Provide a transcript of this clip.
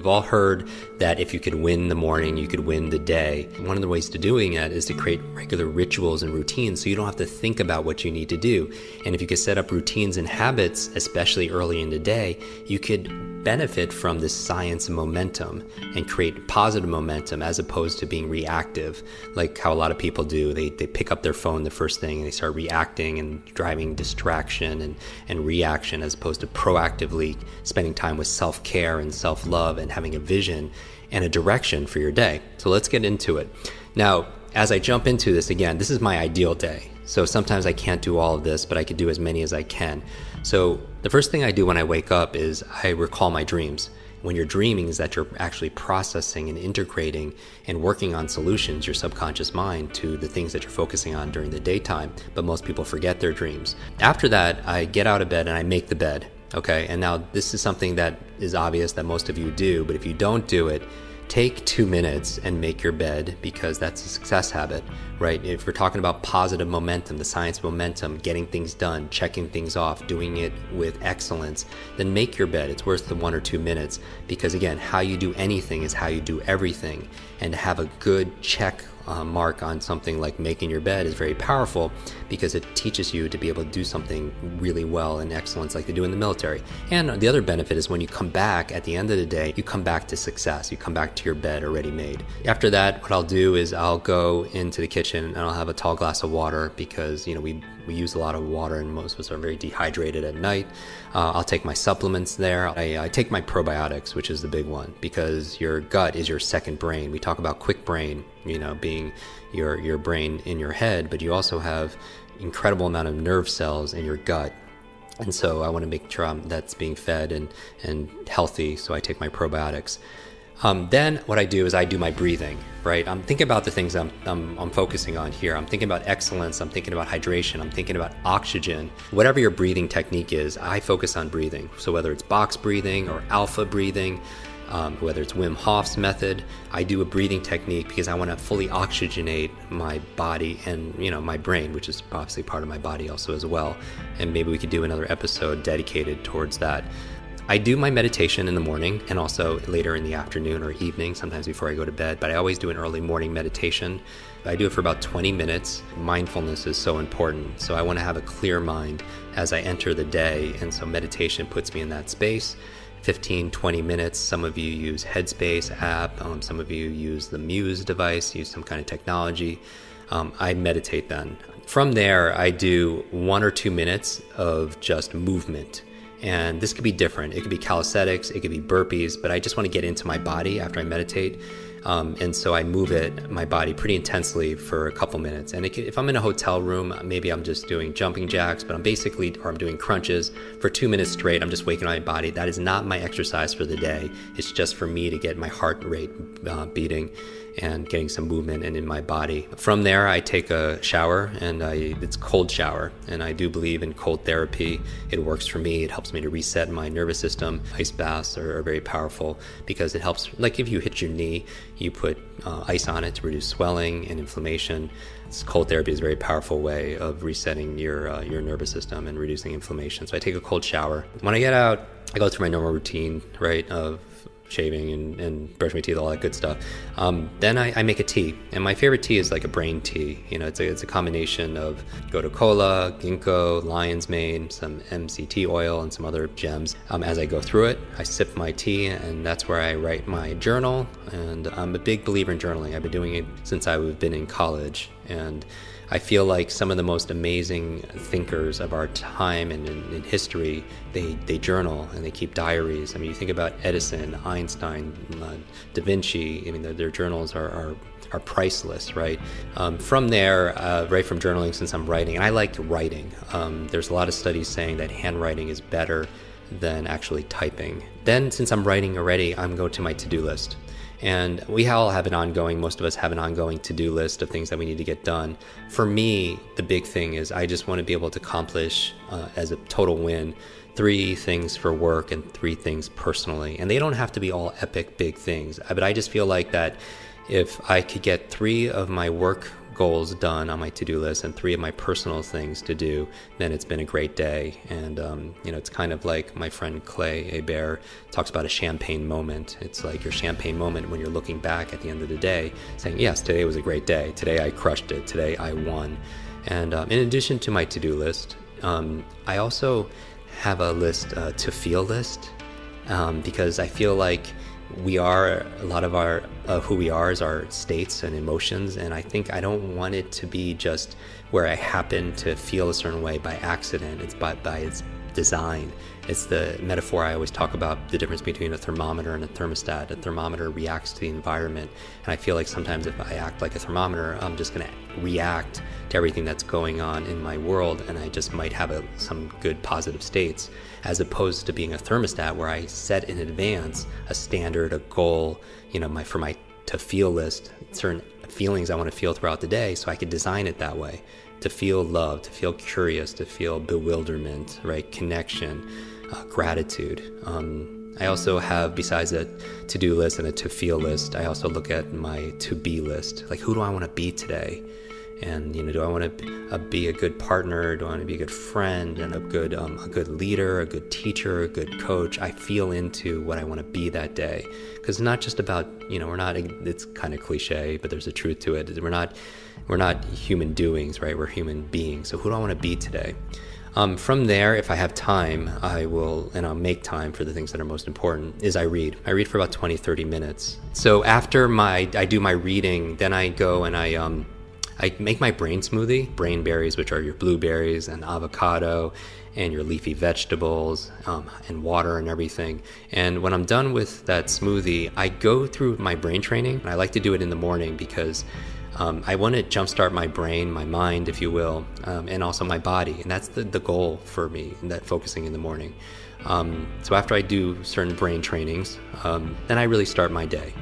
We've all heard that if you could win the morning, you could win the day. One of the ways to doing that is to create regular rituals and routines so you don't have to think about what you need to do. And if you could set up routines and habits, especially early in the day, you could benefit from this science and momentum and create positive momentum as opposed to being reactive, like how a lot of people do. They pick up their phone the first thing and they start reacting and driving distraction and reaction as opposed to proactively spending time with self-care and self-love and having a vision and a direction for your day. So let's get into it. Now, as I jump into this again, this is my ideal day. So sometimes I can't do all of this, but I could do as many as I can. So the first thing I do when I wake up is I recall my dreams. When you're dreaming is that you're actually processing and integrating and working on solutions, your subconscious mind, to the things that you're focusing on during the daytime, but most people forget their dreams. After that, I get out of bed and I make the bed, okay? And now this is something that is obvious that most of you do, but if you don't do it, take 2 minutes and make your bed, because that's a success habit, right? If we're talking about positive momentum, the science of momentum, getting things done, checking things off, doing it with excellence, then make your bed. It's worth the 1 or 2 minutes, because again, how you do anything is how you do everything. And to have a good check mark on something like making your bed is very powerful, because it teaches you to be able to do something really well in excellence like they do in the military. And the other benefit is when you come back at the end of the day, you come back to success. You come back to your bed already made. After that, what I'll do is I'll go into the kitchen and I'll have a tall glass of water, because we use a lot of water and most of us are very dehydrated at night. I'll take my supplements there. I take my probiotics, which is the big one, because your gut is your second brain. We talk about quick brain, being your brain in your head, but you also have incredible amount of nerve cells in your gut. And so I want to make sure that's being fed and healthy, so I take my probiotics. Then what I do is I do my breathing, right? I'm thinking about the things I'm focusing on here. I'm thinking about excellence. I'm thinking about hydration. I'm thinking about oxygen. Whatever your breathing technique is, I focus on breathing. So whether it's box breathing or alpha breathing, whether it's Wim Hof's method, I do a breathing technique because I want to fully oxygenate my body and my brain, which is obviously part of my body also as well. And maybe we could do another episode dedicated towards that. I do my meditation in the morning and also later in the afternoon or evening, sometimes before I go to bed, but I always do an early morning meditation. I do it for about 20 minutes. Mindfulness is so important. So I want to have a clear mind as I enter the day. And so meditation puts me in that space. 15, 20 minutes. Some of you use Headspace app. Some of you use the Muse device, use some kind of technology. I meditate then. From there, I do 1 or 2 minutes of just movement. And this could be different. It could be calisthenics, it could be burpees, but I just want to get into my body after I meditate. And so I move my body pretty intensely for a couple minutes. And if I'm in a hotel room, maybe I'm just doing jumping jacks, but I'm doing crunches for 2 minutes straight. I'm just waking my body. That is not my exercise for the day. It's just for me to get my heart rate beating and getting some movement in my body. From there, I take a shower, and it's cold shower. And I do believe in cold therapy. It works for me. It helps me to reset my nervous system. Ice baths are very powerful because it helps, like if you hit your knee, you put ice on it to reduce swelling and inflammation. Cold therapy is a very powerful way of resetting your nervous system and reducing inflammation. So I take a cold shower. When I get out, I go through my normal routine, right, of shaving and brush my teeth, all that good stuff. Then I make a tea, and my favorite tea is like a brain tea. It's a combination of gotu kola, ginkgo, lion's mane, some MCT oil, and some other gems. As I go through it, I sip my tea, and that's where I write my journal. And I'm a big believer in journaling. I've been doing it since I've been in college, and I feel like some of the most amazing thinkers of our time and in history, they journal and they keep diaries. I mean, you think about Edison, Einstein, Da Vinci. I mean, their journals are priceless, right? From there, right from journaling, since I'm writing, and I like writing. There's a lot of studies saying that handwriting is better than actually typing. Then, since I'm writing already, I'm going to my to-do list. And we all have most of us have an ongoing to-do list of things that we need to get done. For me, the big thing is I just want to be able to accomplish, as a total win, 3 things for work and 3 things personally. And they don't have to be all epic big things, but I just feel like that if I could get 3 of my work goals done on my to-do list and 3 of my personal things to do, then it's been a great day. And, it's kind of like my friend Clay Hebert talks about a champagne moment. It's like your champagne moment when you're looking back at the end of the day saying, yes, today was a great day. Today I crushed it. Today I won. And in addition to my to-do list, I also have a to feel list, because I feel like a lot of our who we are is our states and emotions, and I think I don't want it to be just where I happen to feel a certain way by accident. It's by its design. It's the metaphor I always talk about, the difference between a thermometer and a thermostat. A thermometer reacts to the environment, and I feel like sometimes if I act like a thermometer, I'm just going to react to everything that's going on in my world, and I just might have some good positive states, as opposed to being a thermostat where I set in advance a standard, a goal, for my to feel list, certain feelings I want to feel throughout the day, so I could design it that way. To feel love, to feel curious, to feel bewilderment, right? Connection, gratitude. I also have, besides a to-do list and a to-feel list, I also look at my to-be list. Like, who do I want to be today? And, do I want to be a good partner? Do I want to be a good friend and a good leader, a good teacher, a good coach? I feel into what I want to be that day. Because it's not just about, it's kind of cliche, but there's a truth to it. We're not human doings, right? We're human beings. So who do I want to be today? From there, if I have time, and I'll make time for the things that are most important, is I read. I read for about 20, 30 minutes. So after I do my reading, then I go and I make my brain smoothie, brain berries, which are your blueberries and avocado and your leafy vegetables, and water and everything. And when I'm done with that smoothie, I go through my brain training. And I like to do it in the morning because I want to jumpstart my brain, my mind, if you will, and also my body. And that's the goal for me, that focusing in the morning. So after I do certain brain trainings, then I really start my day.